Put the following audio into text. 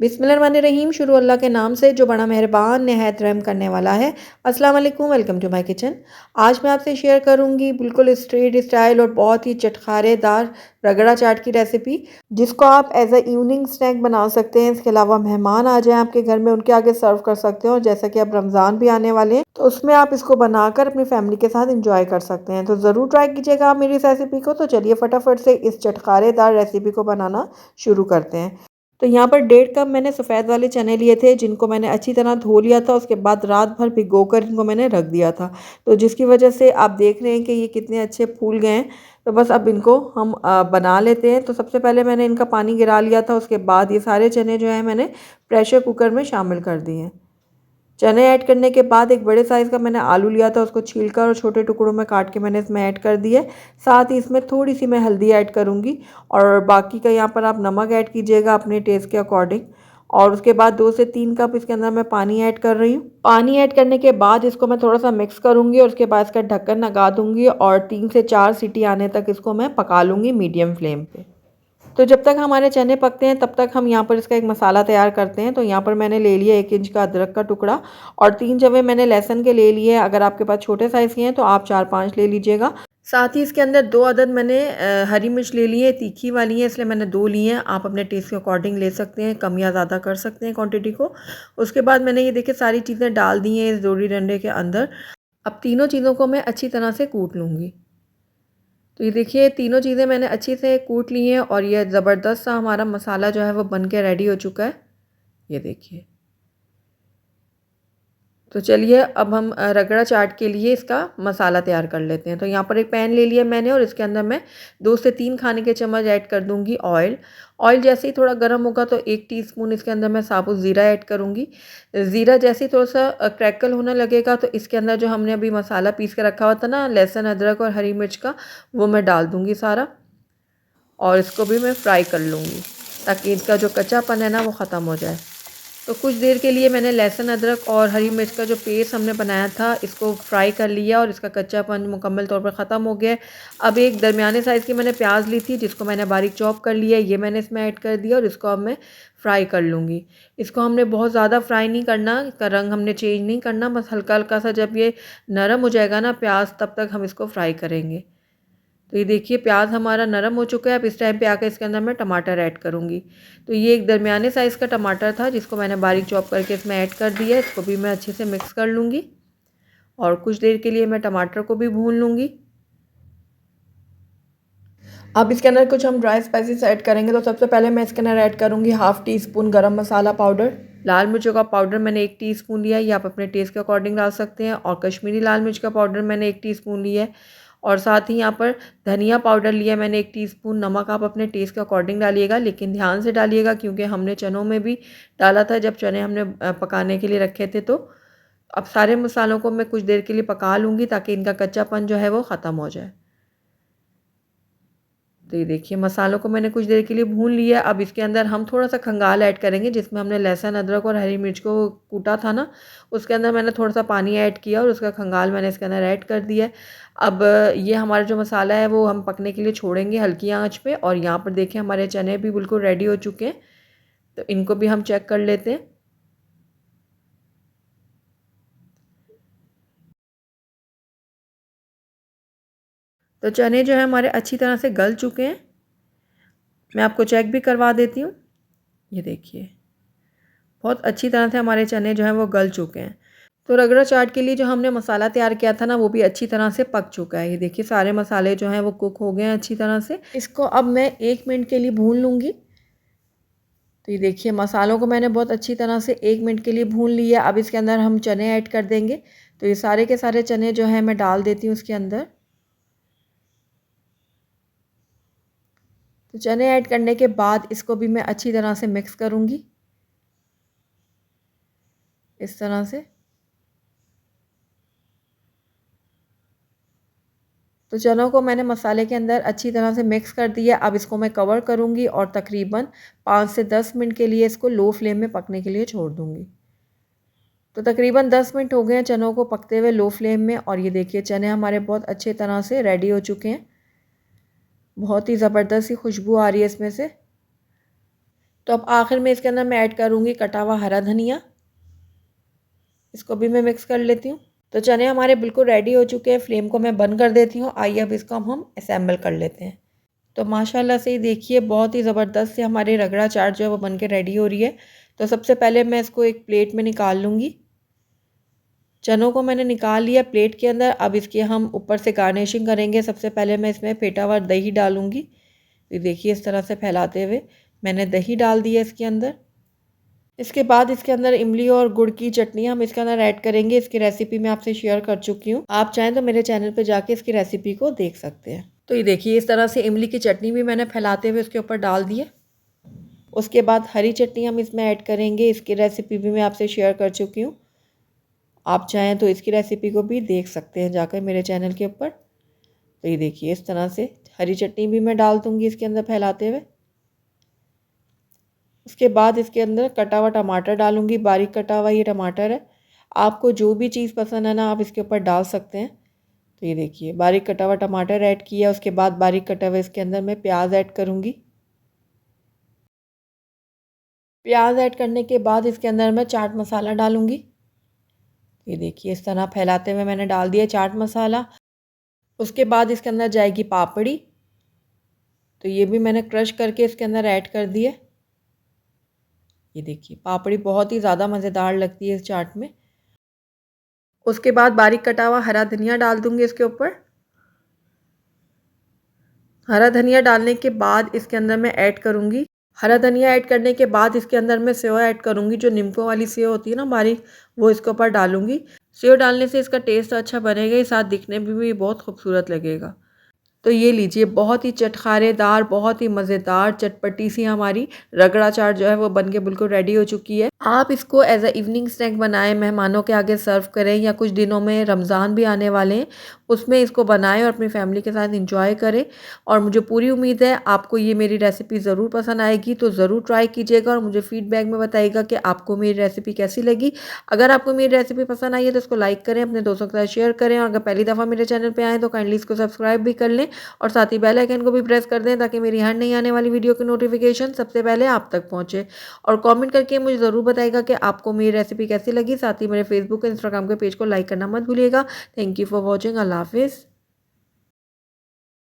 बिस्मिल्लाहिर्रहमानिर्रहीम। शुरू अल्लाह के नाम से जो बड़ा मेहरबान नहायत रहम करने वाला है। अस्सलाम वालेकुम, वेलकम टू माय किचन। आज मैं आपसे शेयर करूंगी बिल्कुल स्ट्रीट स्टाइल और बहुत ही चटखारेदार रगड़ा चाट की रेसिपी, जिसको आप एज अ इवनिंग स्नैक बना सकते हैं। इसके अलावा मेहमान आ जाएं आपके घर में, उनके आगे सर्व कर सकते हैं। और जैसा कि अब रमज़ान भी आने वाले हैं तो उसमें आप इसको बनाकर अपनी फैमिली के साथ इंजॉय कर सकते हैं। तो ज़रूर ट्राई कीजिएगा आप मेरी इस रेसिपी को। तो चलिए फटाफट से इस चटखारेदार रेसिपी को बनाना शुरू करते हैं। तो यहाँ पर 1.5 कप मैंने सफ़ेद वाले चने लिए थे, जिनको मैंने अच्छी तरह धो लिया था। उसके बाद रात भर भिगोकर इनको मैंने रख दिया था, तो जिसकी वजह से आप देख रहे हैं कि ये कितने अच्छे फूल गए हैं। तो बस अब इनको हम बना लेते हैं। तो सबसे पहले मैंने इनका पानी गिरा लिया था। उसके बाद ये सारे चने जो हैं मैंने प्रेशर कुकर में शामिल कर दिए हैं। चने ऐड करने के बाद एक बड़े साइज़ का मैंने आलू लिया था, उसको छीलकर और छोटे टुकड़ों में काट के मैंने इसमें ऐड कर दिए। साथ ही इसमें थोड़ी सी मैं हल्दी ऐड करूँगी और बाकी का यहाँ पर आप नमक ऐड कीजिएगा अपने टेस्ट के अकॉर्डिंग। और उसके बाद 2 से 3 कप इसके अंदर मैं पानी ऐड कर रही हूँ। पानी ऐड करने के बाद इसको मैं थोड़ा सा मिक्स करूँगी और उसके बाद इसका ढक्कन लगा दूँगी और 3 से 4 सीटी आने तक इसको मैं पका लूँगी मीडियम फ्लेम पे। तो जब तक हमारे चने पकते हैं तब तक हम यहाँ पर इसका एक मसाला तैयार करते हैं। तो यहाँ पर मैंने ले लिया 1 इंच का अदरक का टुकड़ा और 3 जवे मैंने लहसुन के ले लिए हैं। अगर आपके पास छोटे साइज़ के हैं तो आप 4-5 ले लीजिएगा। साथ ही इसके अंदर 2 अदद मैंने हरी मिर्च ले ली है, तीखी वाली है, इसलिए मैंने 2 ली हैं। आप अपने टेस्ट के अकॉर्डिंग ले सकते हैं, कम या ज़्यादा कर सकते हैं क्वांटिटी को। उसके बाद मैंने ये देखिए सारी चीज़ें डाल दी हैं इस दोरी डंडे के अंदर। अब तीनों चीज़ों को मैं अच्छी तरह से कूट लूँगी। तो ये देखिए तीनों चीज़ें मैंने अच्छी से कूट ली हैं और ये ज़बरदस्त सा हमारा मसाला जो है वो बन के रेडी हो चुका है। ये देखिए। तो चलिए अब हम रगड़ा चाट के लिए इसका मसाला तैयार कर लेते हैं। तो यहाँ पर एक पैन ले लिया मैंने और इसके अंदर मैं 2 से 3 खाने के चम्मच ऐड कर दूँगी ऑयल। ऑयल जैसे ही थोड़ा गर्म होगा तो 1 टीस्पून इसके अंदर मैं साबुत ज़ीरा ऐड करूँगी। ज़ीरा जैसे ही थोड़ा-सा क्रैकल होने लगेगा तो इसके अंदर जो हमने अभी मसाला पीस के रखा हुआ था ना लहसुन, अदरक और हरी मिर्च का, वो मैं डाल दूँगी सारा और इसको भी मैं फ्राई कर लूँगी ताकि इसका जो कच्चापन है ना वो ख़त्म हो जाए। तो कुछ देर के लिए मैंने लहसुन, अदरक और हरी मिर्च का जो पेस्ट हमने बनाया था इसको फ्राई कर लिया और इसका कच्चापन मुकम्मल तौर पर ख़त्म हो गया है। अब एक दरमियाने साइज़ की मैंने प्याज ली थी जिसको मैंने बारीक चॉप कर लिया है, ये मैंने इसमें ऐड कर दिया और इसको अब मैं फ्राई कर लूँगी। इसको हमने बहुत ज़्यादा फ्राई नहीं करना, इसका रंग हमने चेंज नहीं करना, बस हल्का-हल्का सा जब ये नरम हो जाएगा ना प्याज तब तक हम इसको फ्राई करेंगे। तो ये देखिए प्याज हमारा नरम हो चुका है। अब इस टाइम पे आकर इसके अंदर मैं टमाटर ऐड करूँगी। तो ये एक दरमियाने साइज़ का टमाटर था जिसको मैंने बारीक चॉप करके इसमें ऐड कर दिया है। इसको भी मैं अच्छे से मिक्स कर लूँगी और कुछ देर के लिए मैं टमाटर को भी भून लूँगी। अब इसके अंदर कुछ हम ड्राई स्पाइसेस ऐड करेंगे। तो सबसे पहले मैं इसके अंदर ऐड करूँगी 1/2 टीस्पून गरम मसाला पाउडर। लाल मिर्चों का पाउडर मैंने 1 टीस्पून लिया है, ये आप अपने टेस्ट के अकॉर्डिंग डाल सकते हैं। और कश्मीरी लाल मिर्च का पाउडर मैंने 1 टीस्पून लिया है और साथ ही यहाँ पर धनिया पाउडर लिया है मैंने 1 टीस्पून। नमक आप अपने टेस्ट के अकॉर्डिंग डालिएगा, लेकिन ध्यान से डालिएगा क्योंकि हमने चनों में भी डाला था जब चने हमने पकाने के लिए रखे थे। तो अब सारे मसालों को मैं कुछ देर के लिए पका लूँगी ताकि इनका कच्चापन जो है वो ख़त्म हो जाए। तो ये देखिए मसालों को मैंने कुछ देर के लिए भून लिया। अब इसके अंदर हम थोड़ा-सा खंगाल ऐड करेंगे जिसमें हमने लहसुन, अदरक और हरी मिर्च को कूटा था ना, उसके अंदर मैंने थोड़ा-सा पानी ऐड किया और उसका खंगाल मैंने इसके अंदर ऐड कर दिया है। अब ये हमारा जो मसाला है वो हम पकने के लिए छोड़ेंगे हल्की आँच पे। और यहाँ पर देखिए हमारे चने भी बिल्कुल रेडी हो चुके हैं। तो इनको भी हम चेक कर लेते हैं। तो चने जो है हमारे अच्छी तरह से गल चुके हैं। मैं आपको चेक भी करवा देती हूँ। ये देखिए बहुत अच्छी तरह से हमारे चने जो हैं वो गल चुके हैं। तो रगड़ा चाट के लिए जो हमने मसाला तैयार किया था ना वो भी अच्छी तरह से पक चुका है। ये देखिए सारे मसाले जो हैं वो कुक हो गए हैं अच्छी तरह से। इसको अब मैं 1 मिनट के लिए भून लूँगी। तो ये देखिए मसालों को मैंने बहुत अच्छी तरह से 1 मिनट के लिए भून लिया। अब इसके अंदर हम चने ऐड कर देंगे। तो ये सारे के सारे चने जो हैं मैं डाल देती हूँ इसके अंदर। तो चने ऐड करने के बाद इसको भी मैं अच्छी तरह से मिक्स करूँगी इस तरह से। तो चनों को मैंने मसाले के अंदर अच्छी तरह से मिक्स कर दिया। अब इसको मैं कवर करूँगी और तकरीबन 5 से 10 मिनट के लिए इसको लो फ्लेम में पकने के लिए छोड़ दूँगी। तो तकरीबन 10 मिनट हो गए हैं चनों को पकते हुए लो फ्लेम में और ये देखिए चने हमारे बहुत अच्छे तरह से रेडी हो चुके हैं। बहुत ही ज़बरदस्त सी खुशबू आ रही है इसमें से। तो अब आखिर में इसके अंदर मैं ऐड करूँगी कटा हुआ हरा धनिया। इसको भी मैं मिक्स कर लेती हूँ। तो चने हमारे बिल्कुल रेडी हो चुके हैं। फ्लेम को मैं बंद कर देती हूँ। आइए अब इसको हम असेंबल कर लेते हैं। तो माशाल्लाह से देखिए बहुत ही ज़बरदस्त से हमारी रगड़ा चाट जो है वो बन के रेडी हो रही है। तो सबसे पहले मैं इसको एक प्लेट में निकाल लूँगी। चनों को मैंने निकाल लिया प्लेट के अंदर। अब इसकी हम ऊपर से गार्निशिंग करेंगे। सबसे पहले मैं इसमें फेटा हुआ दही डालूँगी। तो देखिए इस तरह से फैलाते हुए मैंने दही डाल दिया इसके अंदर। इसके बाद इसके अंदर इमली और गुड़ की चटनी हम इसके अंदर ऐड करेंगे। इसकी रेसिपी मैं आपसे शेयर कर चुकी हूँ। आप चाहें तो मेरे चैनल पे जाके इसकी रेसिपी को देख सकते हैं। तो ये देखिए इस तरह से इमली की चटनी भी मैंने फैलाते हुए उसके ऊपर डाल दी है। उसके बाद हरी चटनी हम इसमें ऐड करेंगे। इसकी रेसिपी भी मैं आपसे शेयर कर चुकी हूँ। आप चाहें तो इसकी रेसिपी को भी देख सकते हैं जाकर मेरे चैनल के ऊपर। तो ये देखिए इस तरह से हरी चटनी भी मैं डाल दूँगी इसके अंदर फैलाते हुए। उसके बाद इसके अंदर कटा हुआ टमाटर डालूँगी। बारीक कटा हुआ ये टमाटर है। आपको जो भी चीज़ पसंद है ना आप इसके ऊपर डाल सकते हैं। तो ये देखिए बारीक कटा हुआ टमाटर ऐड किया। उसके बाद बारीक कटा हुआ इसके अंदर मैं प्याज ऐड करूँगी। प्याज ऐड करने के बाद इसके अंदर मैं चाट मसाला डालूँगी। ये देखिए इस तरह फैलाते हुए मैंने डाल दिया चाट मसाला। उसके बाद इसके अंदर जाएगी पापड़ी। तो ये भी मैंने क्रश करके इसके अंदर ऐड कर दी है। ये देखिए पापड़ी बहुत ही ज़्यादा मज़ेदार लगती है इस चाट में। उसके बाद बारीक कटा हुआ हरा धनिया डाल दूँगी इसके ऊपर। हरा धनिया डालने के बाद इसके अंदर मैं ऐड करूँगी हरा धनिया ऐड करने के बाद इसके अंदर मैं सेव ऐड करूँगी। जो नींबू वाली सेव होती है ना बारीक, वो इसके ऊपर डालूँगी। सेव डालने से इसका टेस्ट अच्छा बनेगा, ही साथ दिखने में भी बहुत खूबसूरत लगेगा। तो ये लीजिए बहुत ही चटखारेदार, बहुत ही मज़ेदार चटपटी सी हमारी रगड़ा चाट जो है वो बन के बिल्कुल रेडी हो चुकी है। आप इसको एज अ इवनिंग स्नैक बनाएं, मेहमानों के आगे सर्व करें, या कुछ दिनों में रमज़ान भी आने वाले हैं उसमें इसको बनाएं और अपनी फैमिली के साथ इंजॉय करें। और मुझे पूरी उम्मीद है आपको ये मेरी रेसिपी ज़रूर पसंद आएगी। तो ज़रूर ट्राई कीजिएगा और मुझे फीडबैक में बताइएगा कि आपको मेरी रेसिपी कैसी लगी। अगर आपको मेरी रेसिपी पसंद आई है तो इसको लाइक करें, अपने दोस्तों के साथ शेयर करें, और अगर पहली दफ़ा मेरे चैनल पर आएँ तो काइंडली इसको सब्सक्राइब भी कर लें और साथ ही बेल आइकन को भी प्रेस कर दें ताकि मेरी हर नई आने वाली वीडियो की नोटिफिकेशन सबसे पहले आप तक पहुंचे। और कमेंट करके मुझे ज़रूर बताइएगा कि आपको मेरी रेसिपी कैसी लगी। साथ ही मेरे फेसबुक और इंस्टाग्राम के पेज को लाइक करना मत भूलिएगा। Thank you for watching. अल्लाह हाफिज़।